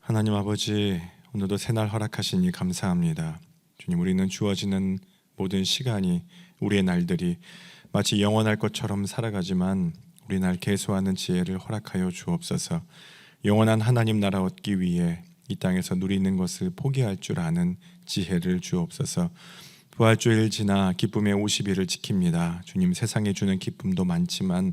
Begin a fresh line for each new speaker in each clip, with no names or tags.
하나님 아버지, 오늘도 새날 허락하시니 감사합니다. 주님, 우리는 주어지는 모든 시간이, 우리의 날들이 마치 영원할 것처럼 살아가지만 우리 날 계수하는 지혜를 허락하여 주옵소서. 영원한 하나님 나라 얻기 위해 이 땅에서 누리는 것을 포기할 줄 아는 지혜를 주옵소서. 부활주일 지나 기쁨의 50일을 지킵니다. 주님, 세상에 주는 기쁨도 많지만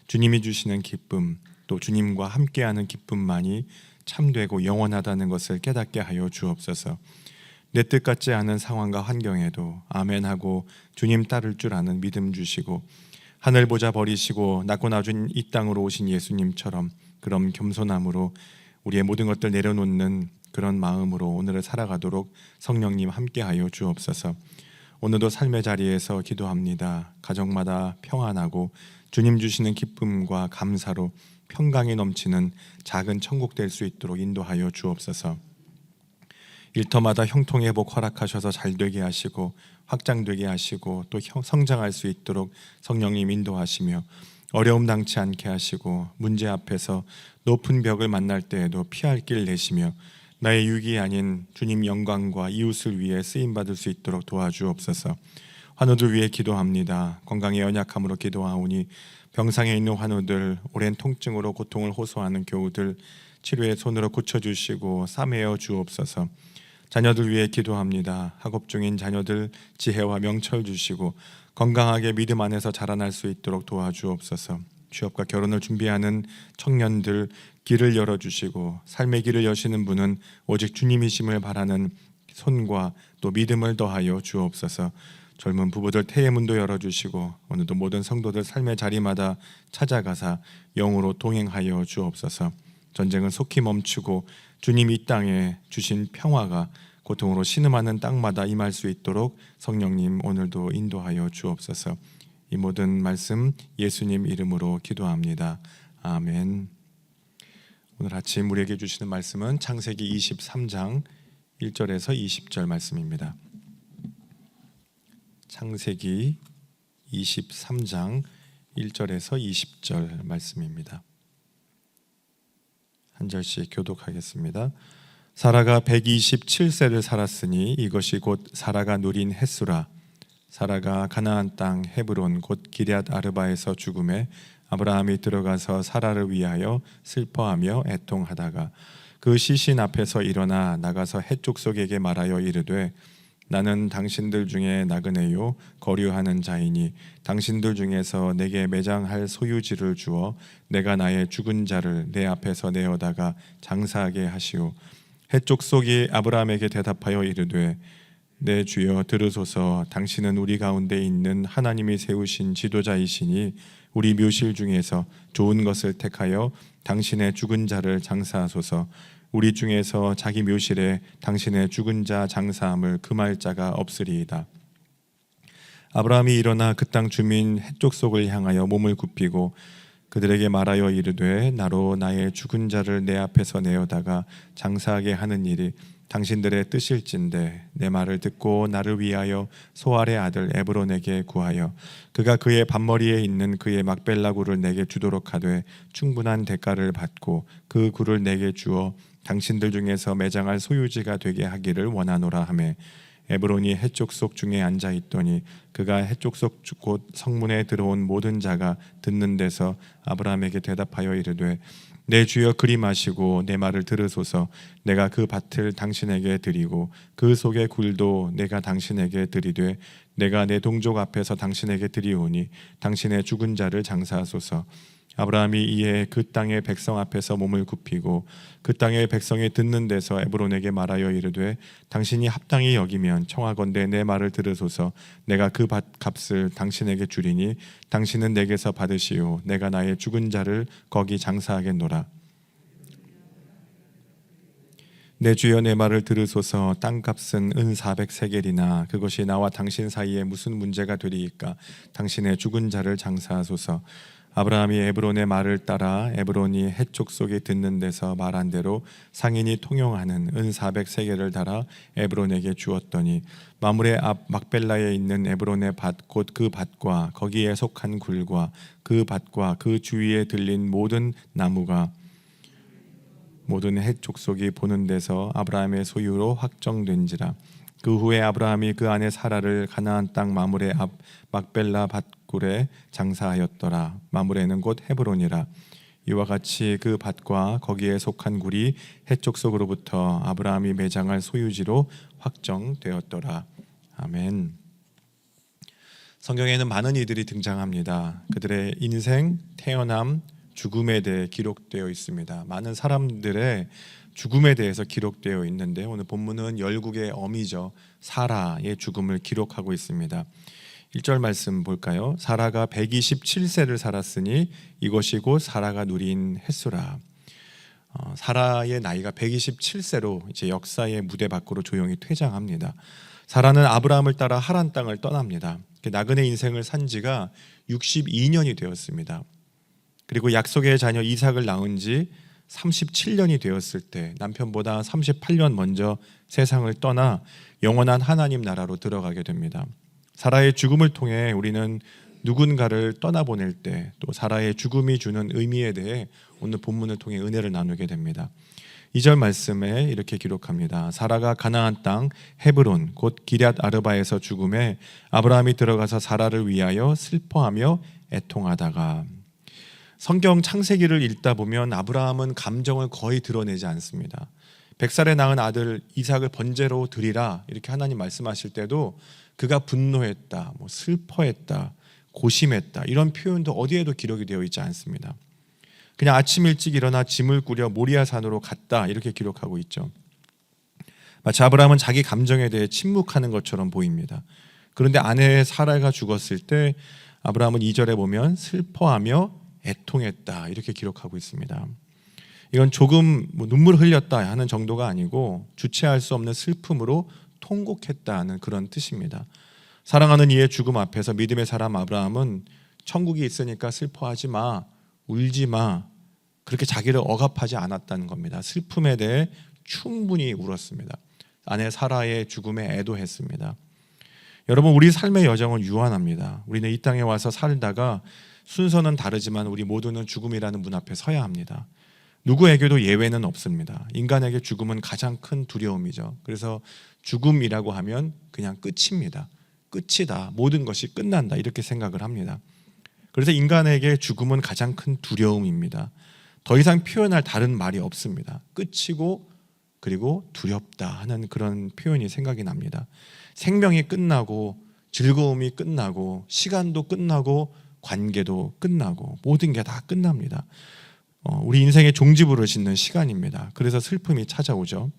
주님이 주시는 기쁨, 또 주님과 함께하는 기쁨만이 참되고 영원하다는 것을 깨닫게 하여 주옵소서. 내 뜻 같지 않은 상황과 환경에도 아멘하고 주님 따를 줄 아는 믿음 주시고, 하늘 보자 버리시고 낳고 낳아준 이 땅으로 오신 예수님처럼 그런 겸손함으로 우리의 모든 것들 내려놓는 그런 마음으로 오늘을 살아가도록 성령님 함께하여 주옵소서. 오늘도 삶의 자리에서 기도합니다. 가정마다 평안하고 주님 주시는 기쁨과 감사로 평강이 넘치는 작은 천국 될 수 있도록 인도하여 주옵소서. 일터마다 형통회복 허락하셔서 잘되게 하시고 확장되게 하시고 또 성장할 수 있도록 성령님 인도하시며, 어려움 당치 않게 하시고 문제 앞에서 높은 벽을 만날 때에도 피할 길 내시며 나의 유익이 아닌 주님 영광과 이웃을 위해 쓰임받을 수 있도록 도와주옵소서. 환우들 위해 기도합니다. 건강의 연약함으로 기도하오니 병상에 있는 환우들, 오랜 통증으로 고통을 호소하는 교우들 치료의 손으로 고쳐주시고 싸매어 주옵소서. 자녀들 위해 기도합니다. 학업 중인 자녀들 지혜와 명철 주시고 건강하게 믿음 안에서 자라날 수 있도록 도와주옵소서. 취업과 결혼을 준비하는 청년들 길을 열어주시고, 삶의 길을 여시는 분은 오직 주님이심을 바라는 손과 또 믿음을 더하여 주옵소서. 젊은 부부들 태의 문도 열어주시고 오늘도 모든 성도들 삶의 자리마다 찾아가사 영으로 동행하여 주옵소서. 전쟁은 속히 멈추고 주님 이 땅에 주신 평화가 고통으로 신음하는 땅마다 임할 수 있도록 성령님 오늘도 인도하여 주옵소서. 이 모든 말씀 예수님 이름으로 기도합니다. 아멘. 오늘 아침 우리에게 주시는 말씀은 창세기 23장 1절에서 20절 말씀입니다. 창세기 23장 1절에서 20절 말씀입니다. 한 절씩 교독하겠습니다. 사라가 127세를 살았으니 이것이 곧 사라가 누린 햇수라. 사라가 가나안 땅 헤브론 곧 기럇 아르바에서 죽음에 아브라함이 들어가서 사라를 위하여 슬퍼하며 애통하다가 그 시신 앞에서 일어나 나가서 헷족속에게 말하여 이르되, 나는 당신들 중에 나그네요 거류하는 자이니 당신들 중에서 내게 매장할 소유지를 주어 내가 나의 죽은 자를 내 앞에서 내어다가 장사하게 하시오. 헷족속이 아브라함에게 대답하여 이르되, 내 주여 들으소서. 당신은 우리 가운데 있는 하나님이 세우신 지도자이시니 우리 묘실 중에서 좋은 것을 택하여 당신의 죽은 자를 장사하소서. 우리 중에서 자기 묘실에 당신의 죽은 자 장사함을 금할 자가 없으리이다. 아브라함이 일어나 그 땅 주민 헷족속을 향하여 몸을 굽히고 그들에게 말하여 이르되, 나로 나의 죽은 자를 내 앞에서 내어다가 장사하게 하는 일이 당신들의 뜻일진데 내 말을 듣고 나를 위하여 소알의 아들 에브론에게 구하여 그가 그의 밭머리에 있는 그의 막벨라 굴을 내게 주도록 하되 충분한 대가를 받고 그 굴을 내게 주어 당신들 중에서 매장할 소유지가 되게 하기를 원하노라 하매, 에브론이 헷족속 중에 앉아 있더니 그가 헷족속 곧 성문에 들어온 모든 자가 듣는 데서 아브라함에게 대답하여 이르되, 내 주여 그리 마시고 내 말을 들으소서. 내가 그 밭을 당신에게 드리고 그 속의 굴도 내가 당신에게 드리되 내가 내 동족 앞에서 당신에게 드리오니 당신의 죽은 자를 장사하소서. 아브라함이 이에 그 땅의 백성 앞에서 몸을 굽히고 그 땅의 백성이 듣는 데서 에브론에게 말하여 이르되, 당신이 합당히 여기면 청하건대 내 말을 들으소서. 내가 그 밭 값을 당신에게 주리니 당신은 내게서 받으시오. 내가 나의 죽은 자를 거기 장사하겠노라. 내 주여 내 말을 들으소서. 땅값은 은 400세겔이나 그것이 나와 당신 사이에 무슨 문제가 되리이까. 당신의 죽은 자를 장사하소서. 아브라함이 에브론의 말을 따라 에브론이 헷족속에 듣는 데서 말한 대로 상인이 통용하는 은 400세겔을 달아 에브론에게 주었더니 마므레 앞 막벨라에 있는 에브론의 밭 곧 그 밭과 거기에 속한 굴과 그 밭과 그 주위에 들린 모든 나무가 모든 헷 족속이 보는 데서 아브라함의 소유로 확정된지라. 그 후에 아브라함이 그 아내 사라를 가나안 땅 마므레 앞 막벨라 밭굴에 장사하였더라. 마므레는 곧 헤브론이라. 이와 같이 그 밭과 거기에 속한 굴이 헷 족속으로부터 아브라함이 매장할 소유지로 확정되었더라. 아멘. 성경에는 많은 이들이 등장합니다. 그들의 인생, 태어남, 죽음에 대해 기록되어 있습니다. 많은 사람들의 죽음에 대해서 기록되어 있는데 오늘 본문은 열국의 어미죠. 사라의 죽음을 기록하고 있습니다. 1절 말씀 볼까요? 사라가 127세를 살았으니 이것이 곧 사라가 누린 햇수라. 사라의 나이가 127세로 이제 역사의 무대 밖으로 조용히 퇴장합니다. 사라는 아브라함을 따라 하란 땅을 떠납니다. 나그네 인생을 산 지가 62년이 되었습니다. 그리고 약속의 자녀 이삭을 낳은 지 37년이 되었을 때 남편보다 38년 먼저 세상을 떠나 영원한 하나님 나라로 들어가게 됩니다. 사라의 죽음을 통해 우리는 누군가를 떠나보낼 때 또 사라의 죽음이 주는 의미에 대해 오늘 본문을 통해 은혜를 나누게 됩니다. 2절 말씀에 이렇게 기록합니다. 사라가 가나안 땅 헤브론 곧 기럇 아르바에서 죽음에 아브라함이 들어가서 사라를 위하여 슬퍼하며 애통하다가. 성경 창세기를 읽다 보면 아브라함은 감정을 거의 드러내지 않습니다. 100살에 낳은 아들 이삭을 번제로 드리라 이렇게 하나님 말씀하실 때도 그가 분노했다, 슬퍼했다, 고심했다 이런 표현도 어디에도 기록이 되어 있지 않습니다. 그냥 아침 일찍 일어나 짐을 꾸려 모리아 산으로 갔다 이렇게 기록하고 있죠. 마치 아브라함은 자기 감정에 대해 침묵하는 것처럼 보입니다. 그런데 아내 사라가 죽었을 때 아브라함은 2절에 보면 슬퍼하며 애통했다 이렇게 기록하고 있습니다. 이건 조금 눈물 흘렸다 하는 정도가 아니고 주체할 수 없는 슬픔으로 통곡했다는 그런 뜻입니다. 사랑하는 이의 죽음 앞에서 믿음의 사람 아브라함은 천국이 있으니까 슬퍼하지 마, 울지 마 그렇게 자기를 억압하지 않았다는 겁니다. 슬픔에 대해 충분히 울었습니다. 아내 사라의 죽음에 애도했습니다. 여러분 우리 삶의 여정은 유한합니다. 우리는 이 땅에 와서 살다가 순서는 다르지만 우리 모두는 죽음이라는 문 앞에 서야 합니다. 누구에게도 예외는 없습니다. 인간에게 죽음은 가장 큰 두려움이죠. 그래서 죽음이라고 하면 그냥 끝입니다. 끝이다. 모든 것이 끝난다. 이렇게 생각을 합니다. 그래서 인간에게 죽음은 가장 큰 두려움입니다. 더 이상 표현할 다른 말이 없습니다. 끝이고 그리고 두렵다 하는 그런 표현이 생각이 납니다. 생명이 끝나고 즐거움이 끝나고 시간도 끝나고 관계도 끝나고 모든 게 다 끝납니다. 우리 인생의 종지부를 짓는 시간입니다. 그래서 슬픔이 찾아오죠.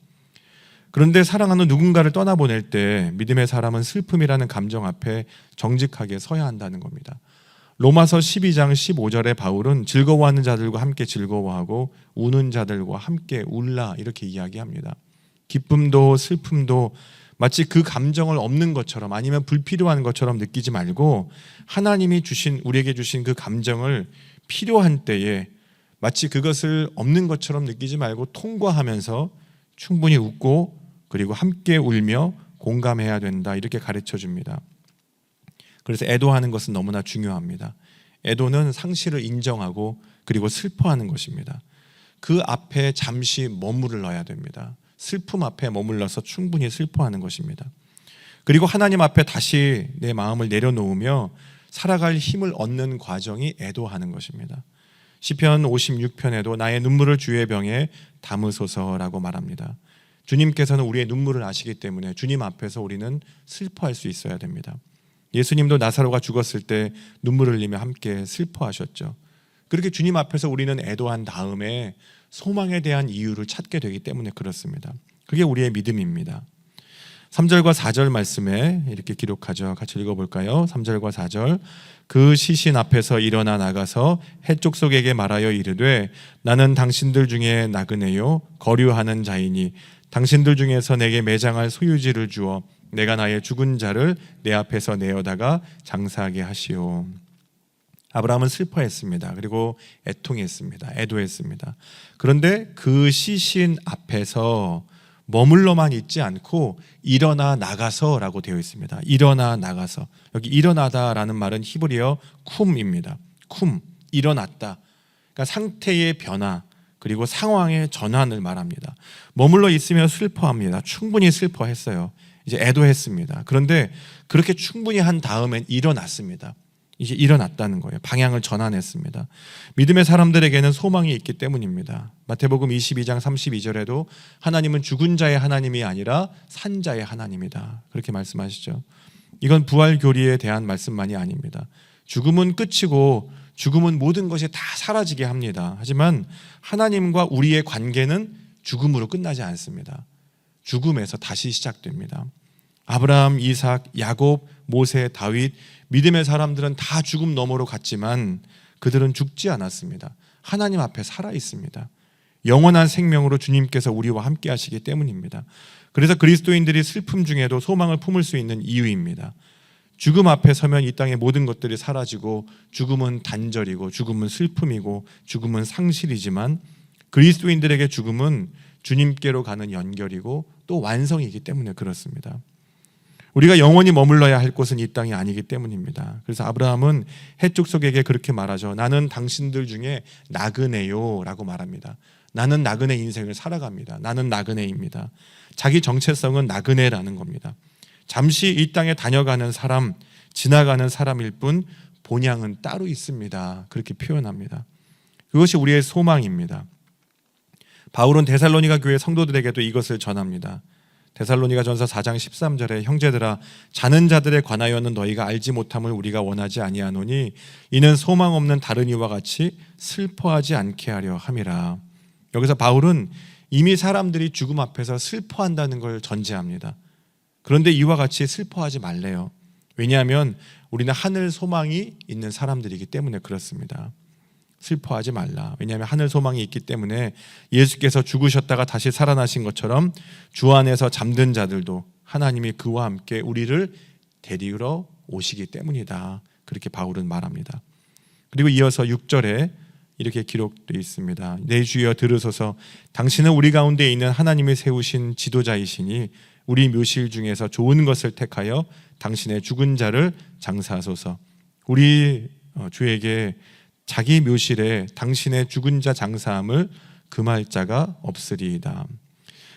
그런데 사랑하는 누군가를 떠나보낼 때 믿음의 사람은 슬픔이라는 감정 앞에 정직하게 서야 한다는 겁니다. 로마서 12장 15절에 바울은 즐거워하는 자들과 함께 즐거워하고 우는 자들과 함께 울라 이렇게 이야기합니다. 기쁨도 슬픔도 마치 그 감정을 없는 것처럼 아니면 불필요한 것처럼 느끼지 말고 하나님이 우리에게 주신 그 감정을 필요한 때에 마치 그것을 없는 것처럼 느끼지 말고 통과하면서 충분히 웃고 그리고 함께 울며 공감해야 된다 이렇게 가르쳐 줍니다. 그래서 애도하는 것은 너무나 중요합니다. 애도는 상실을 인정하고 그리고 슬퍼하는 것입니다. 그 앞에 잠시 머무르러야 됩니다. 슬픔 앞에 머물러서 충분히 슬퍼하는 것입니다. 그리고 하나님 앞에 다시 내 마음을 내려놓으며 살아갈 힘을 얻는 과정이 애도하는 것입니다. 시편 56편에도 나의 눈물을 주의 병에 담으소서라고 말합니다. 주님께서는 우리의 눈물을 아시기 때문에 주님 앞에서 우리는 슬퍼할 수 있어야 됩니다. 예수님도 나사로가 죽었을 때 눈물을 흘리며 함께 슬퍼하셨죠. 그렇게 주님 앞에서 우리는 애도한 다음에 소망에 대한 이유를 찾게 되기 때문에 그렇습니다. 그게 우리의 믿음입니다. 3절과 4절 말씀에 이렇게 기록하죠. 같이 읽어볼까요? 3절과 4절 그 시신 앞에서 일어나 나가서 헷 족속에게 말하여 이르되 나는 당신들 중에 나그네요 거류하는 자이니 당신들 중에서 내게 매장할 소유지를 주어 내가 나의 죽은 자를 내 앞에서 내어다가 장사하게 하시오. 아브라함은 슬퍼했습니다. 그리고 애통했습니다. 애도했습니다. 그런데 그 시신 앞에서 머물러만 있지 않고 일어나 나가서라고 되어 있습니다. 일어나 나가서. 여기 일어나다라는 말은 히브리어 쿰입니다. 쿰, 일어났다. 그러니까 상태의 변화, 그리고 상황의 전환을 말합니다. 머물러 있으며 슬퍼합니다. 충분히 슬퍼했어요. 이제 애도했습니다. 그런데 그렇게 충분히 한 다음엔 일어났습니다. 이제 일어났다는 거예요. 방향을 전환했습니다. 믿음의 사람들에게는 소망이 있기 때문입니다. 마태복음 22장 32절에도 하나님은 죽은 자의 하나님이 아니라 산 자의 하나님이다, 그렇게 말씀하시죠. 이건 부활 교리에 대한 말씀만이 아닙니다. 죽음은 끝이고 죽음은 모든 것이 다 사라지게 합니다. 하지만 하나님과 우리의 관계는 죽음으로 끝나지 않습니다. 죽음에서 다시 시작됩니다. 아브라함, 이삭, 야곱, 모세, 다윗, 믿음의 사람들은 다 죽음 너머로 갔지만 그들은 죽지 않았습니다. 하나님 앞에 살아 있습니다. 영원한 생명으로 주님께서 우리와 함께 하시기 때문입니다. 그래서 그리스도인들이 슬픔 중에도 소망을 품을 수 있는 이유입니다. 죽음 앞에 서면 이 땅의 모든 것들이 사라지고 죽음은 단절이고 죽음은 슬픔이고 죽음은 상실이지만 그리스도인들에게 죽음은 주님께로 가는 연결이고 또 완성이기 때문에 그렇습니다. 우리가 영원히 머물러야 할 곳은 이 땅이 아니기 때문입니다. 그래서 아브라함은 헷족속에게 그렇게 말하죠. 나는 당신들 중에 나그네요 라고 말합니다. 나는 나그네 인생을 살아갑니다. 나는 나그네입니다. 자기 정체성은 나그네라는 겁니다. 잠시 이 땅에 다녀가는 사람, 지나가는 사람일 뿐 본향은 따로 있습니다. 그렇게 표현합니다. 그것이 우리의 소망입니다. 바울은 데살로니가 교회 성도들에게도 이것을 전합니다. 데살로니가 전서 4장 13절에 형제들아 자는 자들에 관하여는 너희가 알지 못함을 우리가 원하지 아니하노니 이는 소망 없는 다른 이와 같이 슬퍼하지 않게 하려 함이라. 여기서 바울은 이미 사람들이 죽음 앞에서 슬퍼한다는 걸 전제합니다. 그런데 이와 같이 슬퍼하지 말래요. 왜냐하면 우리는 하늘 소망이 있는 사람들이기 때문에 그렇습니다. 슬퍼하지 말라. 왜냐하면 하늘 소망이 있기 때문에 예수께서 죽으셨다가 다시 살아나신 것처럼 주 안에서 잠든 자들도 하나님이 그와 함께 우리를 데리러 오시기 때문이다. 그렇게 바울은 말합니다. 그리고 이어서 6절에 이렇게 기록되어 있습니다. 내 주여 들으소서. 당신은 우리 가운데 있는 하나님이 세우신 지도자이시니 우리 묘실 중에서 좋은 것을 택하여 당신의 죽은 자를 장사하소서. 우리 주에게 자기 묘실에 당신의 죽은 자 장사함을 금할 자가 없으리이다.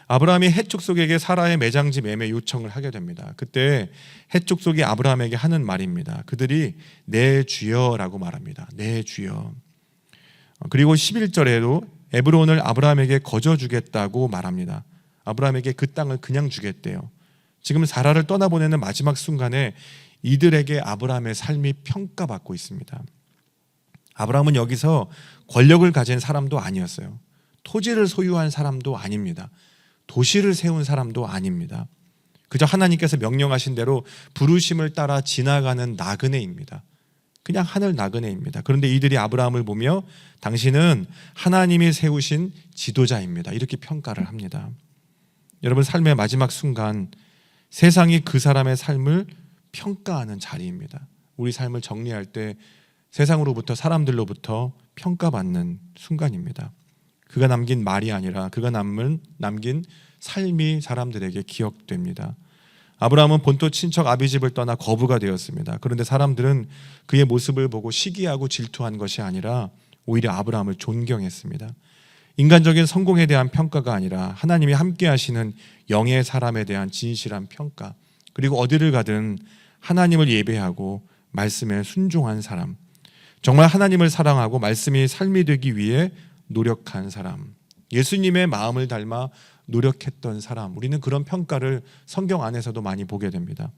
아브라함이 헷족속에게 사라의 매장지 매매 요청을 하게 됩니다. 그때 헷족속이 아브라함에게 하는 말입니다. 그들이 내 주여라고 말합니다. 내 주여. 그리고 11절에도 에브론을 아브라함에게 거저 주겠다고 말합니다. 아브라함에게 그 땅을 그냥 주겠대요. 지금 사라를 떠나보내는 마지막 순간에 이들에게 아브라함의 삶이 평가받고 있습니다. 아브라함은 여기서 권력을 가진 사람도 아니었어요. 토지를 소유한 사람도 아닙니다. 도시를 세운 사람도 아닙니다. 그저 하나님께서 명령하신 대로 부르심을 따라 지나가는 나그네입니다. 그냥 하늘 나그네입니다. 그런데 이들이 아브라함을 보며 당신은 하나님이 세우신 지도자입니다. 이렇게 평가를 합니다. 여러분, 삶의 마지막 순간 세상이 그 사람의 삶을 평가하는 자리입니다. 우리 삶을 정리할 때 세상으로부터, 사람들로부터 평가받는 순간입니다. 그가 남긴 말이 아니라 그가 남긴 삶이 사람들에게 기억됩니다. 아브라함은 본토 친척 아비집을 떠나 거부가 되었습니다. 그런데 사람들은 그의 모습을 보고 시기하고 질투한 것이 아니라 오히려 아브라함을 존경했습니다. 인간적인 성공에 대한 평가가 아니라 하나님이 함께 하시는 영의 사람에 대한 진실한 평가, 그리고 어디를 가든 하나님을 예배하고 말씀에 순종한 사람, 정말 하나님을 사랑하고 말씀이 삶이 되기 위해 노력한 사람, 예수님의 마음을 닮아 노력했던 사람, 우리는 그런 평가를 성경 안에서도 많이 보게 됩니다.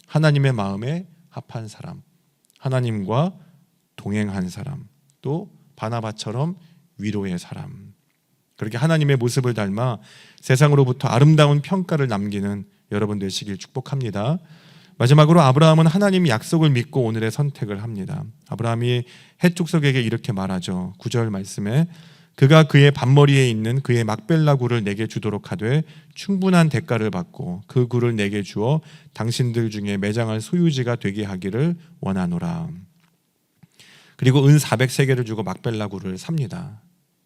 하나님의 마음에 합한 사람, 하나님과 동행한 사람, 또 바나바처럼 위로의 사람, 그렇게 하나님의 모습을 닮아 세상으로부터 아름다운 평가를 남기는 여러분 되시길 축복합니다. 마지막으로 아브라함은 하나님의 약속을 믿고 오늘의 선택을 합니다. 아브라함이 헷족속에게 이렇게 말하죠. 9절 말씀에 그가 그의 밭머리에 있는 그의 막벨라 굴을 내게 주도록 하되 충분한 대가를 받고 그 굴을 내게 주어 당신들 중에 매장할 소유지가 되게 하기를 원하노라. 그리고 은 400세겔을 주고 막벨라 굴을 삽니다.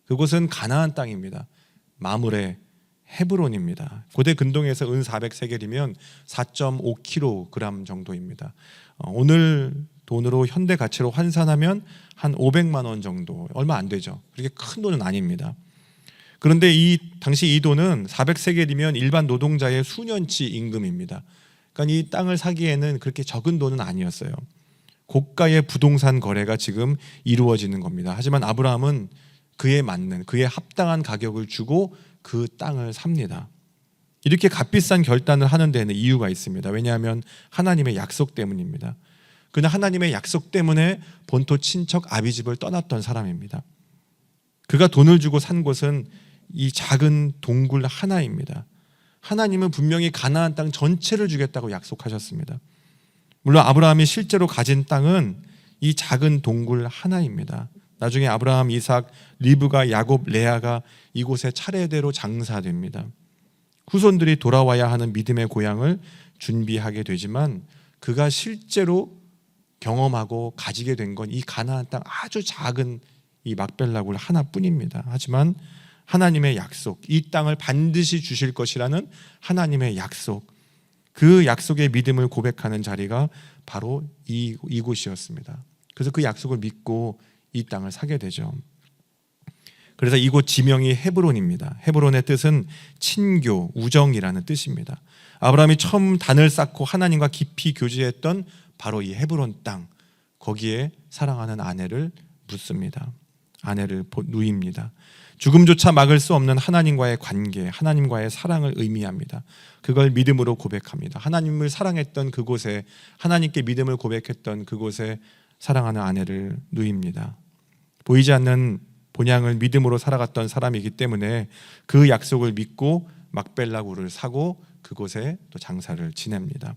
그곳은 가나안 땅입니다. 마므레 헤브론입니다. 고대 근동에서 은 400세겔이면 4.5kg 정도입니다. 오늘 돈으로 현대 가치로 환산하면 한 500만 원 정도, 얼마 안 되죠. 그렇게 큰 돈은 아닙니다. 그런데 이 당시 이 돈은 400세겔이면 일반 노동자의 수년치 임금입니다. 그러니까 이 땅을 사기에는 그렇게 적은 돈은 아니었어요. 고가의 부동산 거래가 지금 이루어지는 겁니다. 하지만 아브라함은 그에 맞는, 그에 합당한 가격을 주고 그 땅을 삽니다. 이렇게 값비싼 결단을 하는 데는 이유가 있습니다. 왜냐하면 하나님의 약속 때문입니다. 그는 하나님의 약속 때문에 본토 친척 아비집을 떠났던 사람입니다. 그가 돈을 주고 산 곳은 이 작은 동굴 하나입니다. 하나님은 분명히 가나안 땅 전체를 주겠다고 약속하셨습니다. 물론 아브라함이 실제로 가진 땅은 이 작은 동굴 하나입니다. 나중에 아브라함, 이삭, 리브가, 야곱, 레아가 이곳에 차례대로 장사됩니다. 후손들이 돌아와야 하는 믿음의 고향을 준비하게 되지만 그가 실제로 경험하고 가지게 된 건 이 가나안 땅 아주 작은 이 막벨라 굴 하나뿐입니다. 하지만 하나님의 약속, 이 땅을 반드시 주실 것이라는 하나님의 약속, 그 약속의 믿음을 고백하는 자리가 바로 이곳이었습니다. 그래서 그 약속을 믿고 이 땅을 사게 되죠. 그래서 이곳 지명이 헤브론입니다. 헤브론의 뜻은 친교, 우정이라는 뜻입니다. 아브라함이 처음 단을 쌓고 하나님과 깊이 교제했던 바로 이 헤브론 땅, 거기에 사랑하는 아내를 묻습니다. 아내를 누입니다. 죽음조차 막을 수 없는 하나님과의 관계, 하나님과의 사랑을 의미합니다. 그걸 믿음으로 고백합니다. 하나님을 사랑했던 그곳에, 하나님께 믿음을 고백했던 그곳에 사랑하는 아내를 누입니다. 보이지 않는 본향을 믿음으로 살아갔던 사람이기 때문에 그 약속을 믿고 막벨라 굴을 사고 그곳에 또 장사를 지냅니다.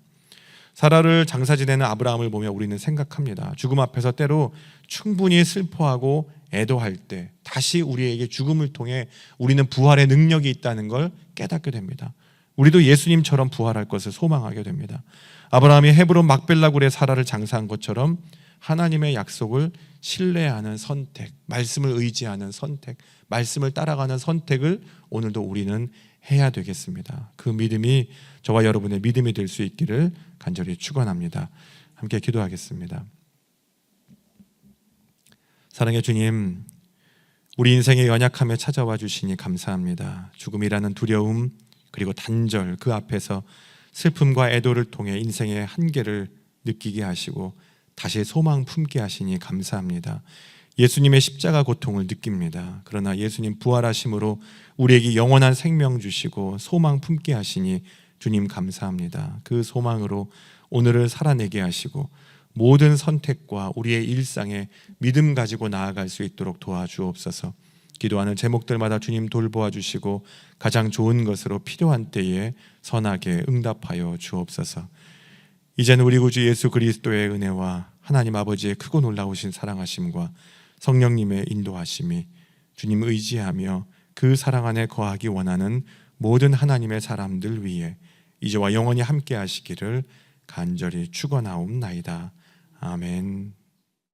사라를 장사 지내는 아브라함을 보며 우리는 생각합니다. 죽음 앞에서 때로 충분히 슬퍼하고 애도할 때 다시 우리에게 죽음을 통해 우리는 부활의 능력이 있다는 걸 깨닫게 됩니다. 우리도 예수님처럼 부활할 것을 소망하게 됩니다. 아브라함이 헤브론 막벨라 굴에 사라를 장사한 것처럼 하나님의 약속을 신뢰하는 선택, 말씀을 의지하는 선택, 말씀을 따라가는 선택을 오늘도 우리는 해야 되겠습니다. 그 믿음이 저와 여러분의 믿음이 될 수 있기를 간절히 축원합니다. 함께 기도하겠습니다. 사랑의 주님, 우리 인생의 연약함에 찾아와 주시니 감사합니다. 죽음이라는 두려움 그리고 단절, 그 앞에서 슬픔과 애도를 통해 인생의 한계를 느끼게 하시고 다시 소망 품게 하시니 감사합니다. 예수님의 십자가 고통을 느낍니다. 그러나 예수님 부활하심으로 우리에게 영원한 생명 주시고 소망 품게 하시니 주님 감사합니다. 그 소망으로 오늘을 살아내게 하시고 모든 선택과 우리의 일상에 믿음 가지고 나아갈 수 있도록 도와주옵소서. 기도하는 제목들마다 주님 돌보아 주시고 가장 좋은 것으로 필요한 때에 선하게 응답하여 주옵소서. 이제는 우리 구주 예수 그리스도의 은혜와 하나님 아버지의 크고 놀라우신 사랑하심과 성령님의 인도하심이 주님 의지하며 그 사랑 안에 거하기 원하는 모든 하나님의 사람들 위해 이제와 영원히 함께 하시기를 간절히 축원하옵나이다. 아멘.